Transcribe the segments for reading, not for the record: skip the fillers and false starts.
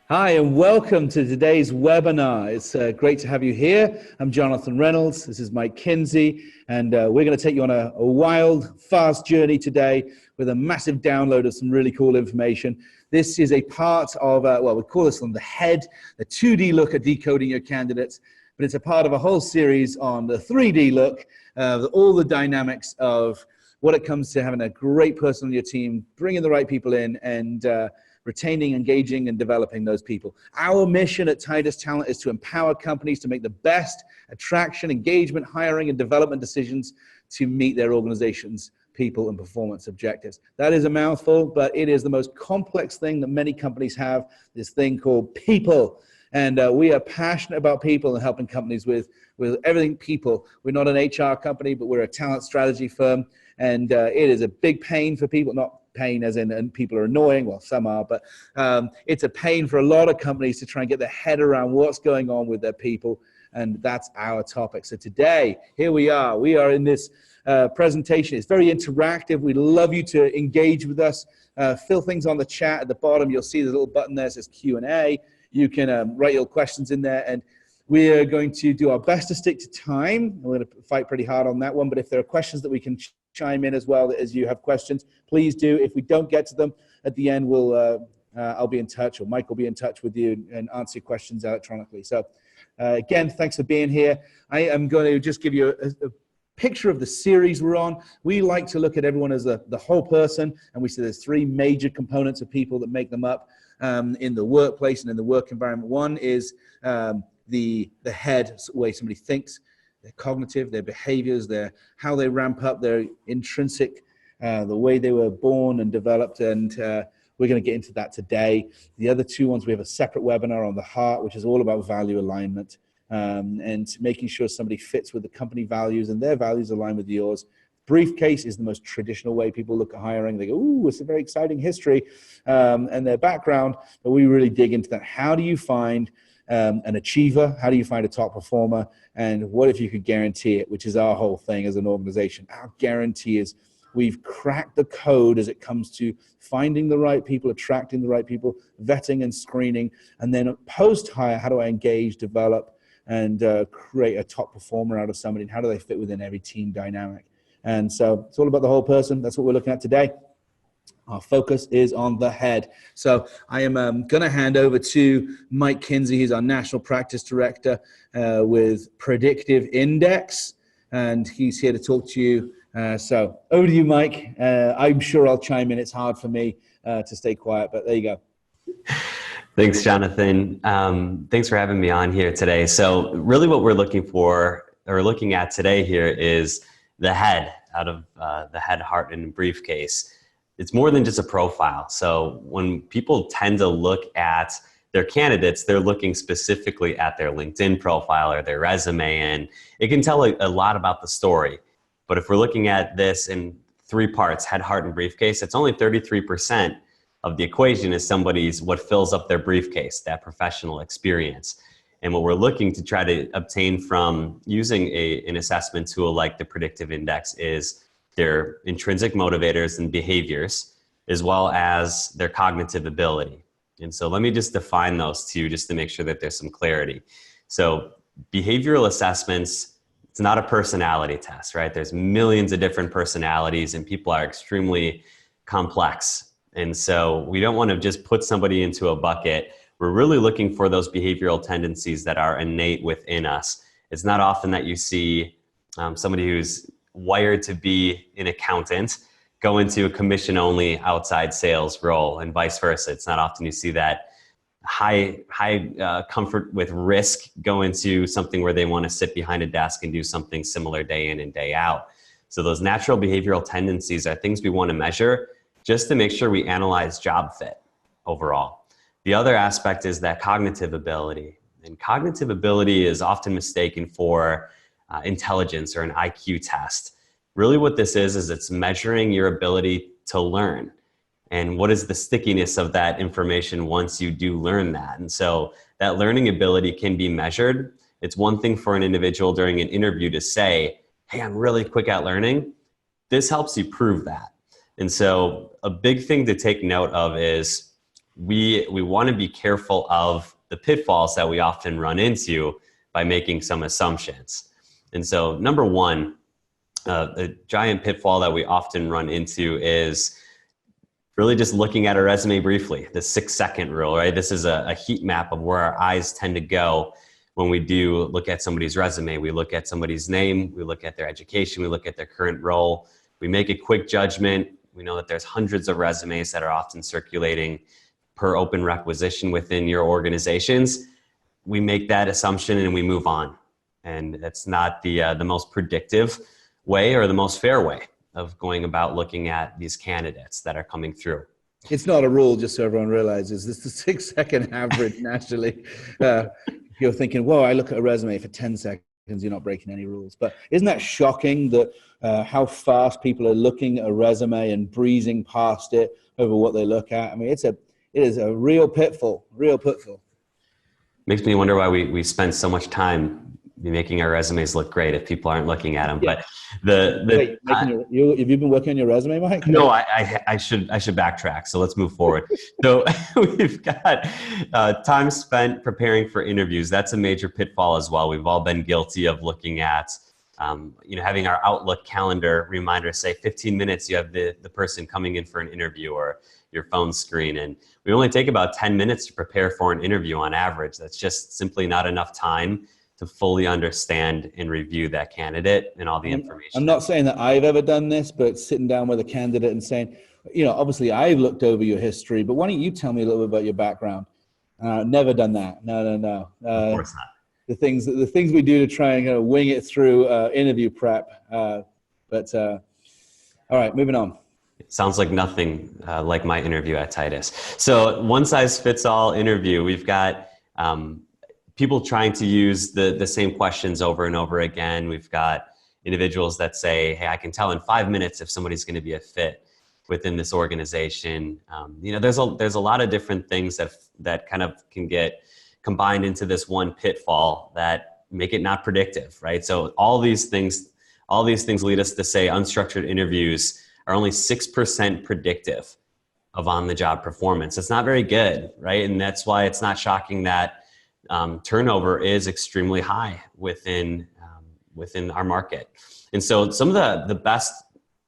Hi, and welcome to today's webinar. It's great to have you here. I'm Jonathan Reynolds. This is Mike Kinsey, and we're going to take you on a wild, fast journey today with a massive download of some really cool information. This is a part of, we call this on the head, a 2D look at decoding your candidates, but it's a part of a whole series on the 3D look, all the dynamics of what it comes to having a great person on your team, bringing the right people in, and retaining, engaging, and developing those people. Our mission at Titus Talent is to empower companies to make the best attraction, engagement, hiring, and development decisions to meet their organization's people and performance objectives. That is a mouthful, but it is the most complex thing that many companies have, this thing called people. And we are passionate about people and helping companies with everything people. We're not an HR company, but we're a talent strategy firm. And it is a big pain for people, not pain as in and people are annoying, well, some are, but it's a pain for a lot of companies to try and get their head around what's going on with their people, and that's our topic. So today, here we are in this presentation. It's very interactive. We'd love you to engage with us. Fill things on the chat at the bottom. You'll see the little button there that says Q&A. You can write your questions in there, and we're going to do our best to stick to time. We're going to fight pretty hard on that one, but if there are questions that we can chime in as well as you have questions, please do. If we don't get to them at the end, I'll be in touch, or Mike will be in touch with you and answer your questions electronically. So again, thanks for being here. I am going to just give you a picture of the series we're on. We like to look at everyone as the whole person, and we say there's three major components of people that make them up in the workplace and in the work environment. One is the head, the way somebody thinks, their cognitive, their behaviors, how they ramp up, their intrinsic, the way they were born and developed, and we're going to get into that today. The other two ones, we have a separate webinar on the heart, which is all about value alignment and making sure somebody fits with the company values and their values align with yours. Briefcase is the most traditional way people look at hiring. They go, ooh, it's a very exciting history and their background, but we really dig into that. How do you find an achiever? How do you find a top performer? And what if you could guarantee it, which is our whole thing as an organization. Our guarantee is we've cracked the code as it comes to finding the right people, attracting the right people, vetting and screening, and then post-hire, how do I engage, develop, and create a top performer out of somebody, and how do they fit within every team dynamic? And so it's all about the whole person. That's what we're looking at today. Our focus is on the head. So I am going to hand over to Mike Kinsey. He's our National Practice Director with Predictive Index, and he's here to talk to you. So over to you, Mike. I'm sure I'll chime in. It's hard for me to stay quiet, but there you go. Thanks, Jonathan. Thanks for having me on here today. So really what we're looking at today here is the head, out of the head, heart, and briefcase. It's more than just a profile. So when people tend to look at their candidates, they're looking specifically at their LinkedIn profile or their resume, and it can tell a lot about the story. But if we're looking at this in three parts, head, heart, and briefcase, it's only 33% of the equation is what fills up their briefcase, that professional experience. And what we're looking to try to obtain from using an assessment tool like the Predictive Index is their intrinsic motivators and behaviors, as well as their cognitive ability. And so let me just define those two just to make sure that there's some clarity. So behavioral assessments, it's not a personality test, right? There's millions of different personalities and people are extremely complex. And so we don't want to just put somebody into a bucket. We're really looking for those behavioral tendencies that are innate within us. It's not often that you see somebody who's wired to be an accountant go into a commission-only outside sales role, and vice versa. It's not often you see that high comfort with risk go into something where they want to sit behind a desk and do something similar day in and day out. So those natural behavioral tendencies are things we want to measure just to make sure we analyze job fit overall. The other aspect is that cognitive ability. And cognitive ability is often mistaken for intelligence or an IQ test. Really what this is it's measuring your ability to learn. And what is the stickiness of that information once you do learn that? And so that learning ability can be measured. It's one thing for an individual during an interview to say, hey, I'm really quick at learning. This helps you prove that. And so a big thing to take note of is we want to be careful of the pitfalls that we often run into by making some assumptions. And so number one, the giant pitfall that we often run into is really just looking at a resume briefly, the 6-second rule, right? This is a heat map of where our eyes tend to go when we do look at somebody's resume. We look at somebody's name, we look at their education, we look at their current role, we make a quick judgment. We know that there's hundreds of resumes that are often circulating per open requisition within your organizations. We make that assumption and we move on. And that's not the most predictive way or the most fair way of going about looking at these candidates that are coming through. It's not a rule, just so everyone realizes. It's the 6-second average naturally. You're thinking, whoa, I look at a resume for 10 seconds, you're not breaking any rules. But isn't that shocking that how fast people are looking at a resume and breezing past it over what they look at? I mean, it is a real pitfall. Makes me wonder why we spend so much time making our resumes look great if people aren't looking at them. Yeah. But Wait, have you been working on your resume, Mike? No, I should backtrack. So let's move forward. So we've got time spent preparing for interviews. That's a major pitfall as well. We've all been guilty of looking at, having our Outlook calendar reminder say 15 minutes, you have the person coming in for an interview, or your phone screen. And we only take about 10 minutes to prepare for an interview on average. That's just simply not enough time to fully understand and review that candidate and all the information. I'm not saying that I've ever done this, but sitting down with a candidate and saying, obviously I've looked over your history, but why don't you tell me a little bit about your background? Never done that. No. Of course not. The things we do to try and wing it through interview prep. All right, moving on. It sounds like nothing like my interview at Titus. So one size fits all interview. We've got people trying to use the same questions over and over again. We've got individuals that say, hey, I can tell in 5 minutes if somebody's going to be a fit within this organization. There's a lot of different things that kind of can get combined into this one pitfall that make it not predictive, right? So all these things lead us to say unstructured interviews are only 6% predictive of on-the-job performance. It's not very good, right? And that's why it's not shocking that turnover is extremely high within our market. And so some of the best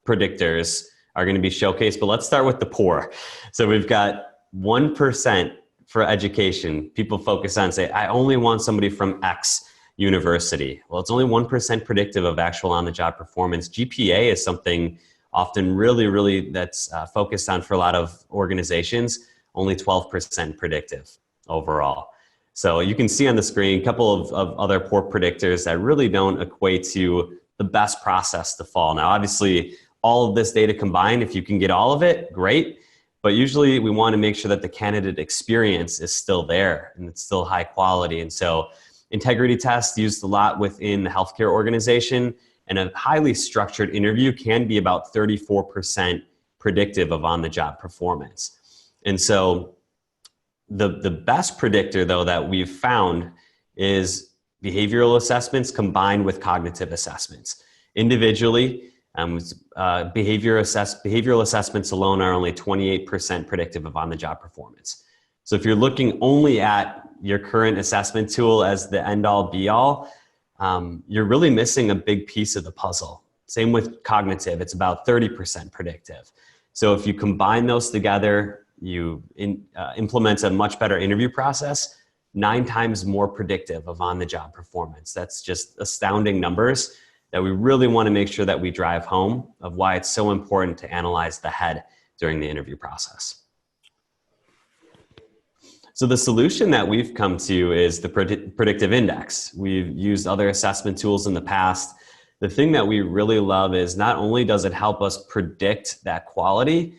predictors are going to be showcased, but let's start with the poor. So we've got 1% for education. People focus on, say, I only want somebody from X university. Well, it's only 1% predictive of actual on-the-job performance. GPA is something often really that's focused on for a lot of organizations, only 12% predictive overall. So you can see on the screen a couple of other poor predictors that really don't equate to the best process to fall. Now, obviously, all of this data combined, if you can get all of it, great. But usually we want to make sure that the candidate experience is still there and it's still high quality. And so integrity tests used a lot within the healthcare organization, and a highly structured interview can be about 34% predictive of on-the-job performance. And so the best predictor, though, that we've found is behavioral assessments combined with cognitive assessments. Individually, behavioral assessments alone are only 28% predictive of on-the-job performance. So if you're looking only at your current assessment tool as the end-all, be-all, you're really missing a big piece of the puzzle. Same with cognitive, it's about 30% predictive. So if you combine those together, you implement a much better interview process, 9 times more predictive of on-the-job performance. That's just astounding numbers that we really want to make sure that we drive home of why it's so important to analyze the head during the interview process. So the solution that we've come to is the Predictive Index. We've used other assessment tools in the past. The thing that we really love is not only does it help us predict that quality,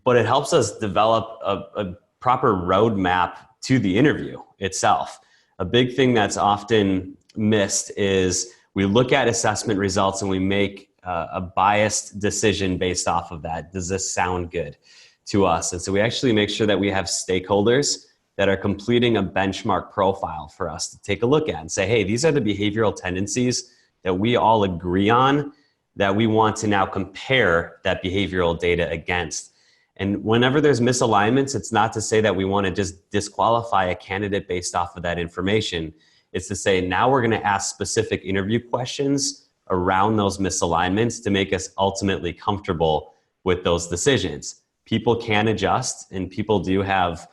but it helps us develop a proper roadmap to the interview itself. A big thing that's often missed is we look at assessment results and we make a biased decision based off of that. Does this sound good to us? And so we actually make sure that we have stakeholders that are completing a benchmark profile for us to take a look at and say, hey, these are the behavioral tendencies that we all agree on that we want to now compare that behavioral data against. And whenever there's misalignments, it's not to say that we want to just disqualify a candidate based off of that information. It's to say, now we're going to ask specific interview questions around those misalignments to make us ultimately comfortable with those decisions. People can adjust, and people do have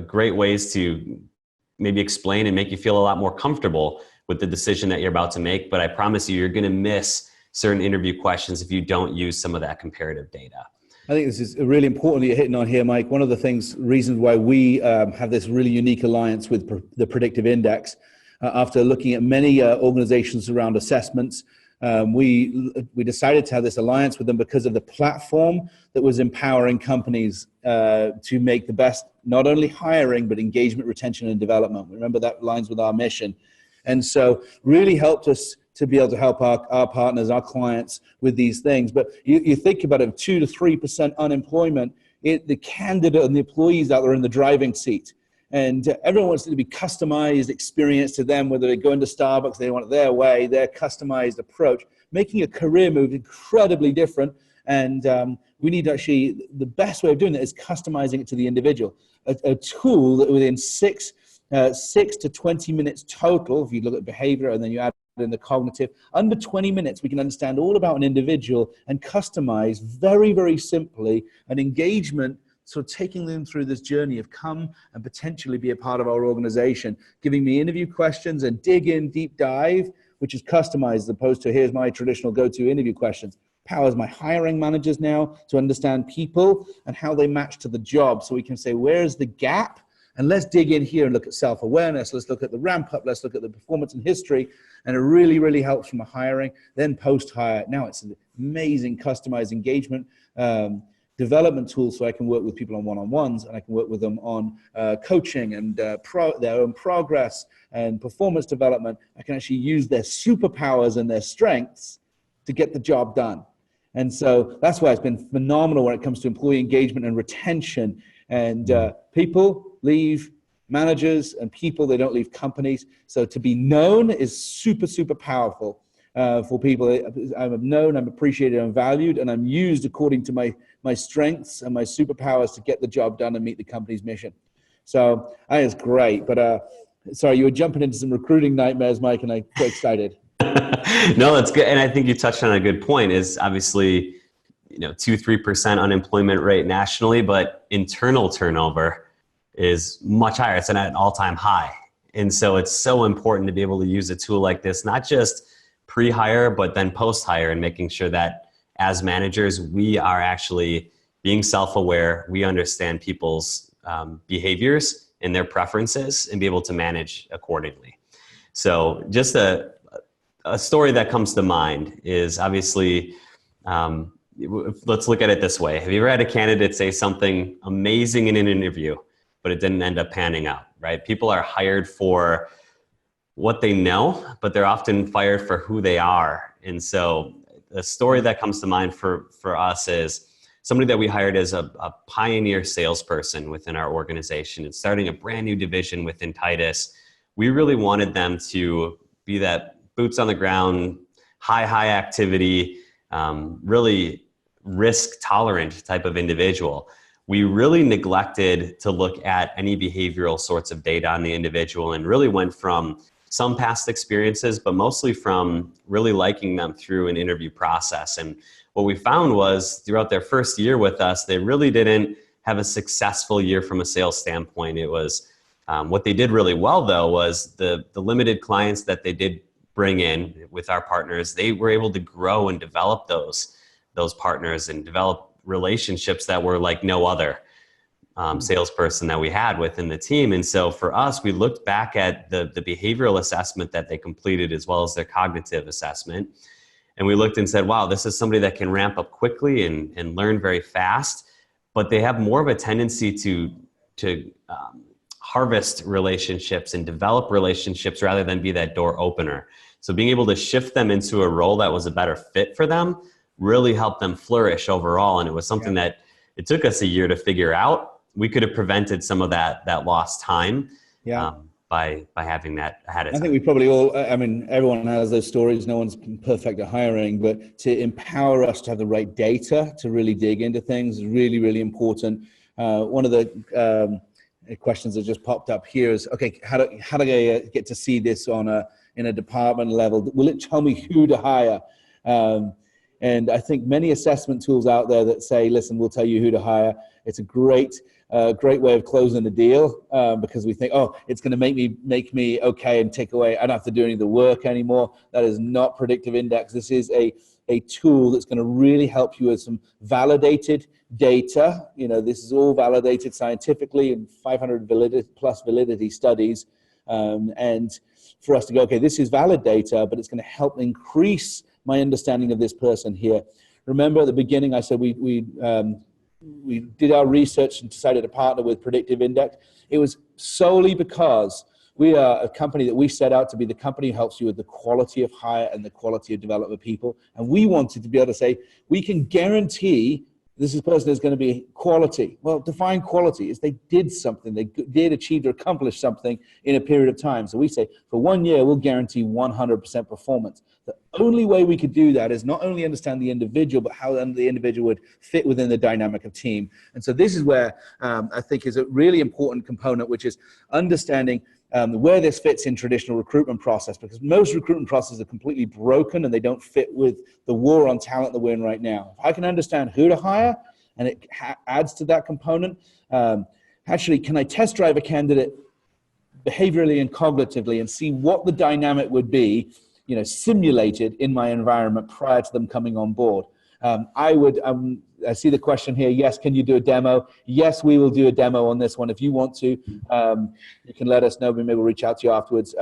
great ways to maybe explain and make you feel a lot more comfortable with the decision that you're about to make. But I promise you, you're going to miss certain interview questions if you don't use some of that comparative data. I think this is really important that you're hitting on here, Mike. One of the reasons why we have this really unique alliance with the Predictive Index, after looking at many organizations around assessments, we decided to have this alliance with them because of the platform that was empowering companies to make the best, not only hiring, but engagement, retention, and development. Remember, that aligns with our mission. And so really helped us to be able to help our partners, our clients with these things. But you think about it, 2 to 3% unemployment, the candidate and the employees out there in the driving seat. And everyone wants it to be customized experience to them, whether they go into Starbucks, they want it their way, their customized approach, making a career move incredibly different. And we need to actually, the best way of doing that is customizing it to the individual. A tool that within 6 to 20 minutes total, if you look at behavior and then you add in the cognitive, under 20 minutes, we can understand all about an individual and customize very, very simply an engagement. So taking them through this journey of come and potentially be a part of our organization, giving me interview questions and dig in, deep dive, which is customized as opposed to here's my traditional go-to interview questions. Powers my hiring managers now to understand people and how they match to the job. So we can say, where's the gap? And let's dig in here and look at self-awareness. Let's look at the ramp up. Let's look at the performance and history. And it really, really helps from the hiring. Then post-hire. Now it's an amazing customized engagement development tool, so I can work with people on one-on-ones, and I can work with them on coaching and their own progress and performance development. I can actually use their superpowers and their strengths to get the job done. And so that's why it's been phenomenal when it comes to employee engagement and retention. And people leave managers, and people, they don't leave companies. So to be known is super, super powerful for people. I'm known, I'm appreciated, I'm valued, and I'm used according to my strengths and my superpowers to get the job done and meet the company's mission. So I think it's great. But sorry, you were jumping into some recruiting nightmares, Mike, and I got excited. No, that's good. And I think you touched on a good point. Is obviously, 2-3% unemployment rate nationally, but internal turnover is much higher. It's at an all-time high. And so it's so important to be able to use a tool like this, not just pre-hire, but then post-hire, and making sure that as managers, we are actually being self-aware. We understand people's behaviors and their preferences and be able to manage accordingly. So just a story that comes to mind is obviously, let's look at it this way. Have you ever had a candidate say something amazing in an interview, but it didn't end up panning out, right? People are hired for what they know, but they're often fired for who they are. And so the story that comes to mind for us is somebody that we hired as a pioneer salesperson within our organization and starting a brand new division within Titus. We really wanted them to be that boots on the ground, high activity, really risk tolerant type of individual. We really neglected to look at any behavioral sorts of data on the individual, and really went from some past experiences, but mostly from really liking them through an interview process. And what we found was throughout their first year with us, they really didn't have a successful year from a sales standpoint. It was what they did really well, though, was the limited clients that they did bring in with our partners, they were able to grow and develop those partners and develop relationships that were like no other salesperson that we had within the team. And so for us, we looked back at the behavioral assessment that they completed as well as their cognitive assessment. And we looked and said, wow, this is somebody that can ramp up quickly and learn very fast, but they have more of a tendency to harvest relationships and develop relationships rather than be that door opener. So being able to shift them into a role that was a better fit for them really helped them flourish overall. And it was something that it took us a year to figure out. We could have prevented some of that lost time. by having that ahead of I time. think we probably all, I mean, everyone has those stories. No one's perfect at hiring, but to empower us to have the right data to really dig into things is really, really important. One of the questions that just popped up here is, okay, how do I get to see this in a department level? Will it tell me who to hire? And I think many assessment tools out there that say, listen, we'll tell you who to hire. It's a great way of closing the deal because we think, oh, it's going to make me okay and take away. I don't have to do any of the work anymore. That is not Predictive Index. This is a tool that's going to really help you with some validated data. You know, this is all validated scientifically in 500 plus validity studies. And for us to go, okay, this is valid data, but it's going to help increase my understanding of this person here. Remember at the beginning, I said we did our research and decided to partner with Predictive Index. It was solely because we are a company that we set out to be the company who helps you with the quality of hire and the quality of development of people. And we wanted to be able to say, we can guarantee this person is going to be quality. Well, define quality is they did something, they did achieve or accomplish something in a period of time. So we say for 1 year, we'll guarantee 100% performance. The only way we could do that is not only understand the individual, but how the individual would fit within the dynamic of team. And so this is where I think is a really important component, which is understanding where this fits in traditional recruitment process, because most recruitment processes are completely broken and they don't fit with the war on talent that we're in right now. If I can understand who to hire and it adds to that component, actually, can I test drive a candidate behaviorally and cognitively and see what the dynamic would be, you know, simulated in my environment prior to them coming on board? I see the question here. Yes, can you do a demo? Yes, we will do a demo on this one. If you want to, you can let us know. Maybe we'll reach out to you afterwards.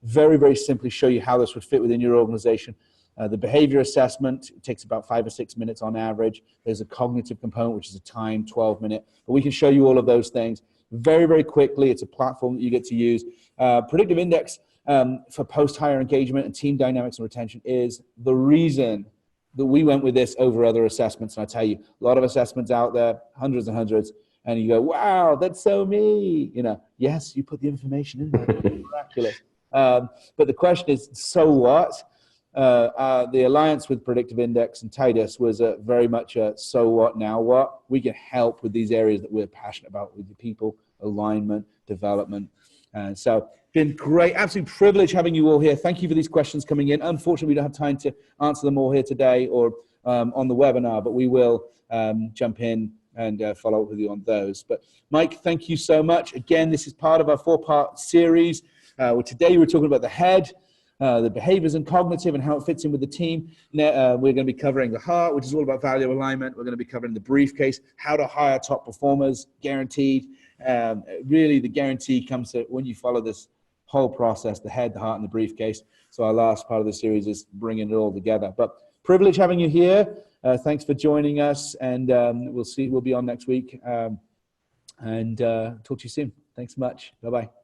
Very, very simply show you how this would fit within your organization. The behavior assessment takes about 5 or 6 minutes on average. There's a cognitive component, which is a time, 12-minute. But we can show you all of those things very, very quickly. It's a platform that you get to use. Predictive Index for post-hire engagement and team dynamics and retention is the reason that we went with this over other assessments. And I tell you, a lot of assessments out there, hundreds and hundreds, and you go, wow, that's so me. You know, yes, you put the information in there. Miraculous. But the question is, so what? The alliance with Predictive Index and Titus was very much a so what, now what? We can help with these areas that we're passionate about with the people, alignment, development. So been great, absolute privilege having you all here. Thank you for these questions coming in. Unfortunately, we don't have time to answer them all here today or on the webinar, but we will jump in and follow up with you on those. But Mike, thank you so much. Again, this is part of our 4-part series. Today we're talking about the head, the behaviors and cognitive and how it fits in with the team. We're going to be covering the heart, which is all about value alignment. We're going to be covering the briefcase, how to hire top performers, guaranteed. Really, the guarantee comes to when you follow this whole process, the head, the heart, and the briefcase. So our last part of the series is bringing it all together. But privilege having you here. Thanks for joining us, and we'll be on next week. And talk to you soon. Thanks so much. Bye-bye.